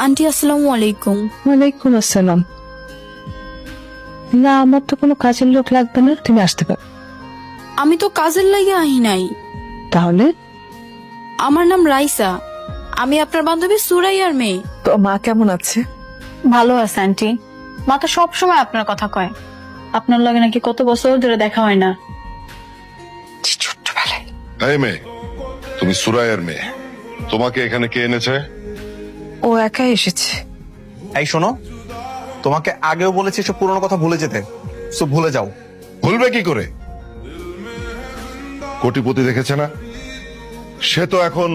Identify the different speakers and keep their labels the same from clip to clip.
Speaker 1: Aunty আসসালামু আলাইকুম।
Speaker 2: ওয়ালাইকুম আসসালাম। না, আমার তো কোনো কাজের লোক লাগবে না, তুমি আসতে পারো।
Speaker 1: আমি তো কাজের লাগে আহি নাই।
Speaker 2: তাহলে
Speaker 1: আমার নাম রাইসা, আমি আপনার বান্ধবী সুরাইয়ার মেয়ে।
Speaker 2: তো মা কেমন আছে?
Speaker 1: ভালো আছে আন্টি। মা তো সব সময় আপনার কথা কয়, আপনার লগে নাকি কত বছর ধরে দেখা হয় না।
Speaker 2: ছোট্টবেলায়।
Speaker 3: এই মেয়ে, তুমি সুরাইয়ার মেয়ে, তোমাকে এখানে কে এনেছে?
Speaker 2: ও একাই এসেছে।
Speaker 4: এই শোনো, তোমাকে আগেও বলেছি সব পুরনো কথা ভুলে যেতে, সো ভুলে যাও।
Speaker 3: ভুলবে কি করে? কোটিপতি দেখেছে না, সে তো এখন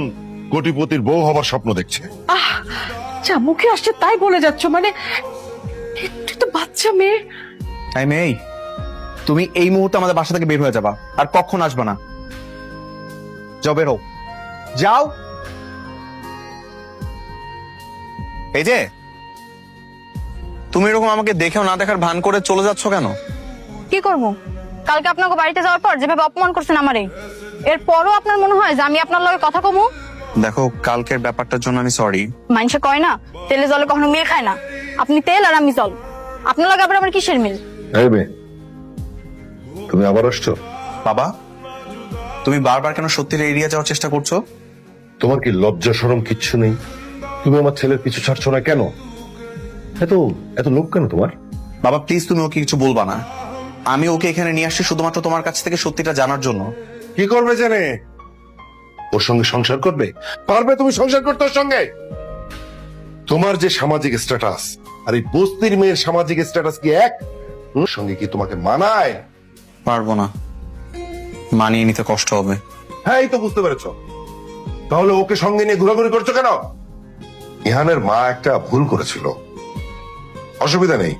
Speaker 3: কোটিপতির বউ হবার স্বপ্ন দেখছে।
Speaker 2: যা মুখে আসছে তাই বলে যাচ্ছ, মানে তুই তো বাচ্চা মেয়ে।
Speaker 4: এই মেয়ে, তুমি এই মুহূর্তে আমাদের বাসা থেকে বের হয়ে যাবা, আর কখন আসবে না। যাও, বেরো, যাও। এই যে তুমি এরকম আমাকে দেখেও না দেখার ভান করে চলে যাচ্ছ কেন?
Speaker 5: কি করবো? কালকে আপনাকে বাড়িতে যাওয়ার পর যেভাবে অপমান করছেন আমারে, এরপরও আপনার মনে হয় যে আমি আপনার লগে কথা কমু?
Speaker 4: দেখো, কালকের ব্যাপারটার জন্য আমি সরি।
Speaker 5: মানুষে কয় না তেলে জলে কখনো মিল খায় না, আপনি তেল আর আমি জল, আপনার লগে আবার আমার কিসের মিল?
Speaker 3: এই মেয়ে, তুমি আবার আসছো?
Speaker 4: বাবা, তুমি বারবার কেন সত্যির এড়িয়ে যাওয়ার চেষ্টা করছো?
Speaker 3: তোমার কি লজ্জা শরম কিচ্ছু নেই? তুমি আমার ছেলের পিছু ছাড়ছো না কেন? এত এত লোক কেন তোমার?
Speaker 4: বাবা প্লিজ, তুমি ওকে কিছু বলবা না। আমি ওকে এখানে নিয়ে আসছি শুধুমাত্র তোমার কাছ থেকে সত্যিটা জানার জন্য।
Speaker 3: কি করবে জানে? ওর সঙ্গে সংসার করবে? পারবে তুমি সংসার করতে ওর সঙ্গে? তোমার যে সামাজিক স্ট্যাটাস আর এই বস্তির মেয়ের সামাজিক স্ট্যাটাস কি এক? ওর সঙ্গে কি তোমাকে মানায়?
Speaker 4: পারবো না, মানিয়ে নিতে কষ্ট হবে।
Speaker 3: হ্যাঁ, এই তো বুঝতে পেরেছ। তাহলে ওকে সঙ্গে নিয়ে ঘোরাঘুরি করছো কেন? নিহানের মা একটা ভুল করেছিল, অসুবিধা নেই,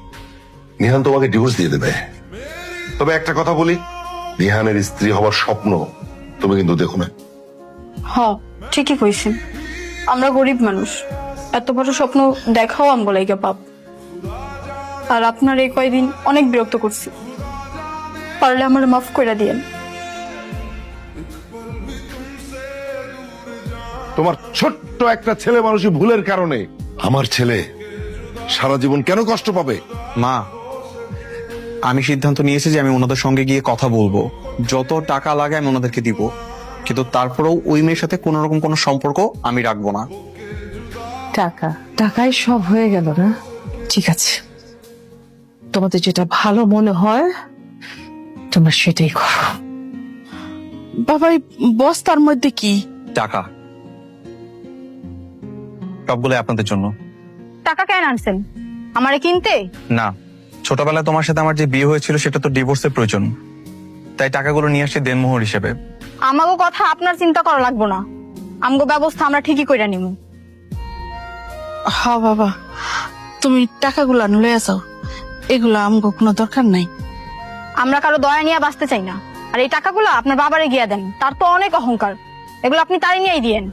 Speaker 3: নিহান তোমাকে ডিভোর্স দিয়ে দেবে। তবে একটা কথা বলি, নিহানের স্ত্রী হওয়ার স্বপ্ন তুমি কিন্তু দেখো না।
Speaker 1: হ, ঠিকই কইছেন, আমরা গরিব মানুষ, এত বড় স্বপ্ন দেখাও আমগো লাইগা পাপ। আর আপনার এই কয়দিন অনেক বিরক্ত করছি, পারলে আমার মাফ কইরা দিয়েন।
Speaker 3: তোমার ছোট্ট একটা ছেলে মানুষই ভুলের কারণে আমার ছেলে সারা জীবন কেন কষ্ট পাবে?
Speaker 4: মা, আমি সিদ্ধান্ত নিয়েছি যে আমি ওনাদের সঙ্গে গিয়ে কথা বলবো, যত টাকা লাগে আমি ওনাদেরকে দিব, কিন্তু তারপরেও ওই মেয়ের সাথে কোন রকম কোনো সম্পর্ক আমি রাখবো না।
Speaker 2: টাকা টাকায় সব হয়ে গেল না? ঠিক আছে, তোমাদের যেটা ভালো মনে হয় তোমরা সেটাই করো।
Speaker 6: বাবা, এই বস্তার মধ্যে কি?
Speaker 4: টাকা সবগুলো আপনাদের জন্য।
Speaker 5: টাকা কেন আনছেন? আমারে কিনতে?
Speaker 4: না, ছোটবেলায় তোমার সাথে আমার যে বিয়ে হয়েছিল সেটা তো ডিভোর্সের প্রয়োজন, তাই টাকাগুলো নিয়ে আসছি দেনমোহর হিসেবে।
Speaker 5: আমাগো কথা আপনার চিন্তা করা লাগবো না, আমগো ব্যবস্থা আমরা ঠিকই কইরা নিমু।
Speaker 6: হ্যাঁ বাবা, তুমি টাকাগুলা লয়ে যাও, এগুলা আমগো কোনো দরকার নাই।
Speaker 5: আমরা কারো দয়া নিয়ে বাঁচতে চাই না, আর এই টাকাগুলো আপনার বাবারে গিয়া দেন, তার তো অনেক অহংকার, এগুলো আপনি তারই নিয়েই দিয়েন।